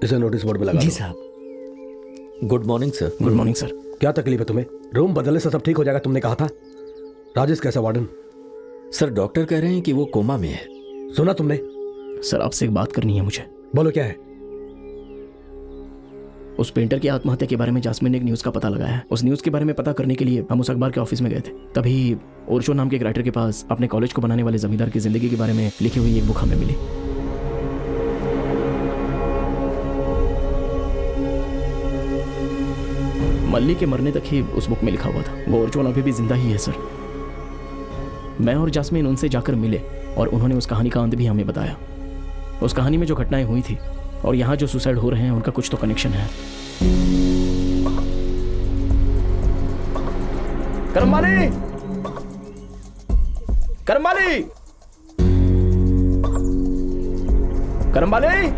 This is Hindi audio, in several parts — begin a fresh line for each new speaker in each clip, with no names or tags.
इसे नोटिस बोर्ड में लगा
जी
दो।
साहब।
Good morning sir.
Good morning sir.
क्या तकलीफ है तुम्हें? रूम बदलने से सब ठीक हो जाएगा, तुमने कहा था। राजेश कैसा वार्डन?
सर डॉक्टर कह रहे हैं कि वो कोमा में है।
सुना तुमने?
सर आपसे एक बात करनी है मुझे।
बोलो क्या है?
उस पेंटर की आत्महत्या के बारे में जास्मिन ने एक न्यूज़ का पता लगाया है। उस न्यूज़ के बारे में पता करने के लिए हम उस अखबार के ऑफिस में गए थे। तभी ओरशो नाम के एक राइटर के पास अपने कॉलेज को बनाने वाले जमींदार की जिंदगी के बारे में लिखी हुई एक बुक हमें मिली। मल्ली के मरने तक ही उस बुक में लिखा हुआ था। वो ओरचोन अभी भी जिंदा ही है सर। मैं और जास्मिन उनसे जाकर मिले और उन्होंने उस कहानी का अंत भी हमें बताया। उस कहानी में जो घटनाएं हुई थी और यहाँ जो सुसाइड हो रहे हैं उनका कुछ तो कनेक्शन है। करमवाली! करमवाली! करमवाली!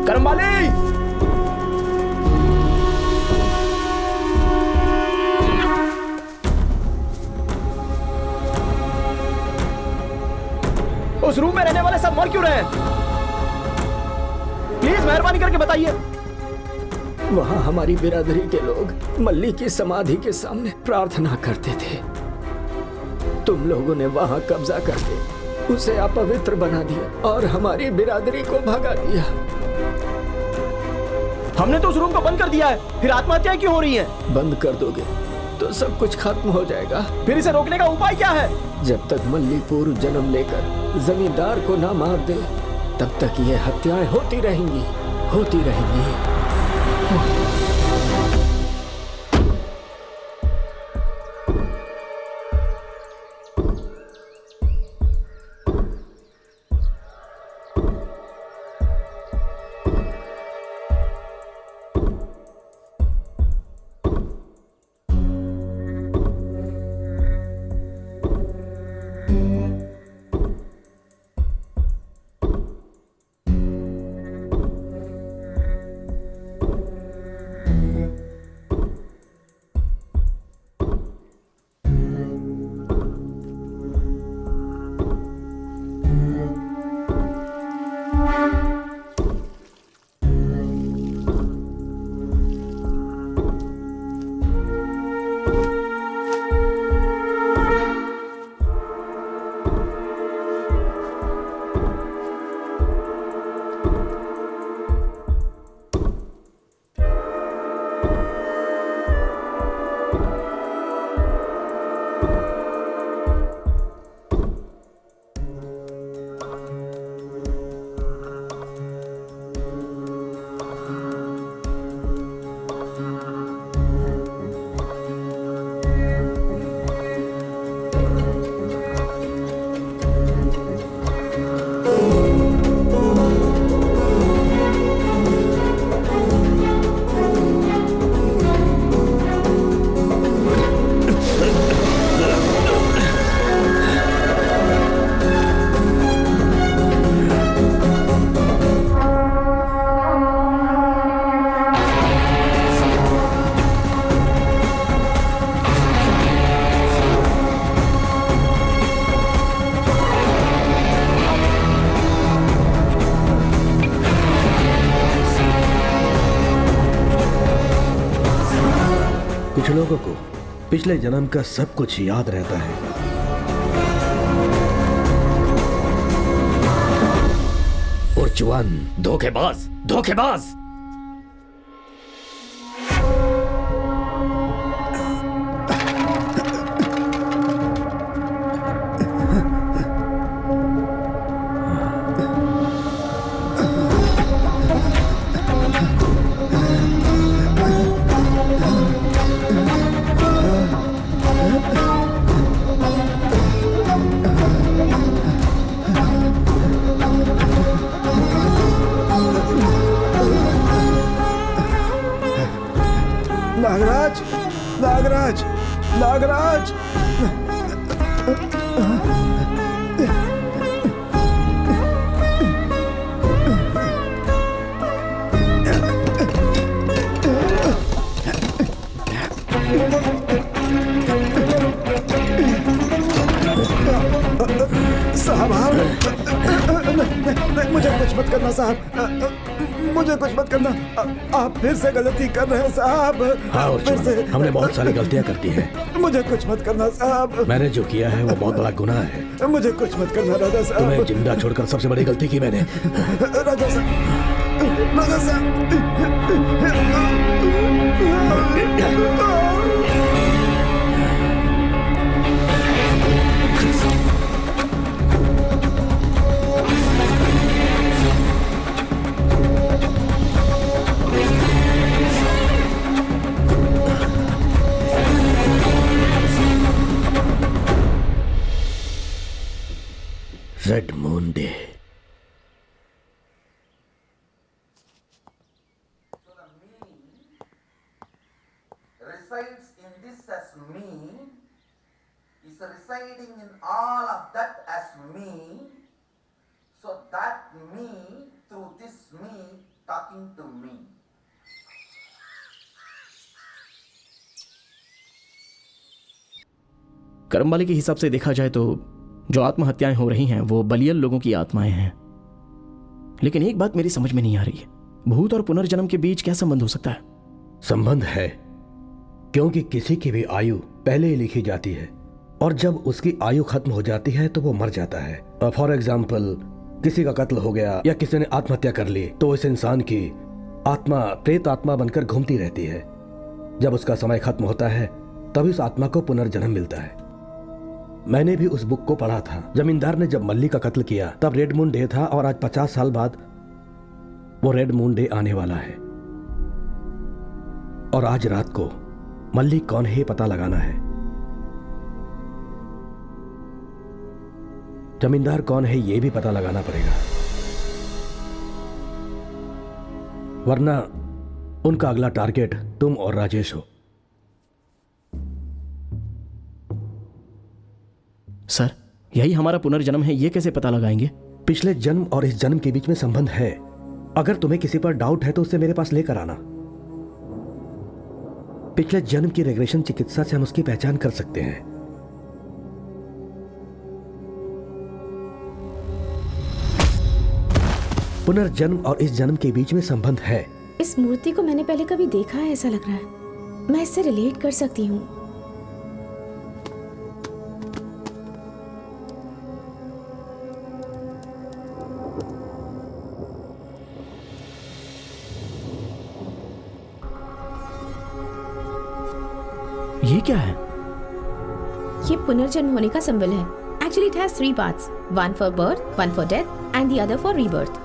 करमवाली! उस रूम में रहने वाले सब मर क्यों रहे हैं? प्लीज मेहरबानी करके बताइए।
वहां हमारी बिरादरी के लोग मल्ली की समाधि के सामने प्रार्थना करते थे। तुम लोगों ने वहां कब्जा करके उसे अपवित्र बना दिया और हमारी बिरादरी को भगा दिया।
हमने तो उस रूम को बंद कर दिया है, फिर आत्महत्याएं क्यों हो रही हैं?
बंद कर दोगे तो सब कुछ खत्म हो जाएगा।
फिर इसे रोकने का उपाय क्या है?
जब तक मल्ली पूर्व जन्म लेकर जमींदार को ना मार दे तब तक ये हत्याएं होती रहेंगी, होती रहेंगी।
कुछ लोगों को पिछले जन्म का सब कुछ याद रहता है। और जवान
धोखेबाज, धोखेबाज।
नागराज, नागराज, नागराज। मुझे कुछ मत करना साहब, मुझे कुछ मत करना। आप फिर से गलती कर रहे हैं साहब।
हाँ
फिर से
अर्जुन, हमने बहुत सारी गलतियां करती हैं।
मुझे कुछ मत करना साहब।
मैंने जो किया है वो बहुत बड़ा गुनाह है।
मुझे कुछ मत करना राजा
तुम्हें
साहब।
जिंदा छोड़कर सबसे बड़ी गलती की मैंने।
राजा साहब, राजा
रेड मून डे।
Resides in this as me, is residing in all of that as me, so that me through this me talking to me.
कर्मवाले के हिसाब से देखा जाए तो जो आत्महत्याएं हो रही हैं वो बलियल लोगों की आत्माएं हैं। लेकिन एक बात मेरी समझ में नहीं आ रही है, भूत और पुनर्जन्म के बीच क्या संबंध हो सकता है?
संबंध है, क्योंकि किसी की भी आयु पहले ही लिखी जाती है और जब उसकी आयु खत्म हो जाती है तो वो मर जाता है। फॉर एग्जाम्पल, किसी का कत्ल हो गया या किसी ने आत्महत्या कर ली तो इस इंसान की आत्मा प्रेत आत्मा बनकर घूमती रहती है। जब उसका समय खत्म होता है तभी उस आत्मा को पुनर्जन्म मिलता है। मैंने भी उस बुक को पढ़ा था। जमींदार ने जब मल्ली का कत्ल किया तब रेड मून डे था और आज 50 साल बाद वो रेड मून डे आने वाला है। और आज रात को मल्ली कौन है पता लगाना है। जमींदार कौन है ये भी पता लगाना पड़ेगा, वरना उनका अगला टारगेट तुम और राजेश हो।
सर, यही हमारा पुनर्जन्म है, ये कैसे पता लगाएंगे?
पिछले जन्म और इस जन्म के बीच में संबंध है। अगर तुम्हें किसी पर डाउट है तो उसे मेरे पास लेकर आना। पिछले जन्म की रेग्रेशन चिकित्सा से हम उसकी पहचान कर सकते हैं। पुनर्जन्म और इस जन्म के बीच में संबंध है।
इस मूर्ति को मैंने पहले कभी देखा है, ऐसा लग रहा है। मैं इससे रिलेट कर सकती हूँ।
ये क्या है?
ये पुनर्जन्म होने का सिंबल है। Actually, it has 3 parts. One for birth, one for death, and the other for rebirth.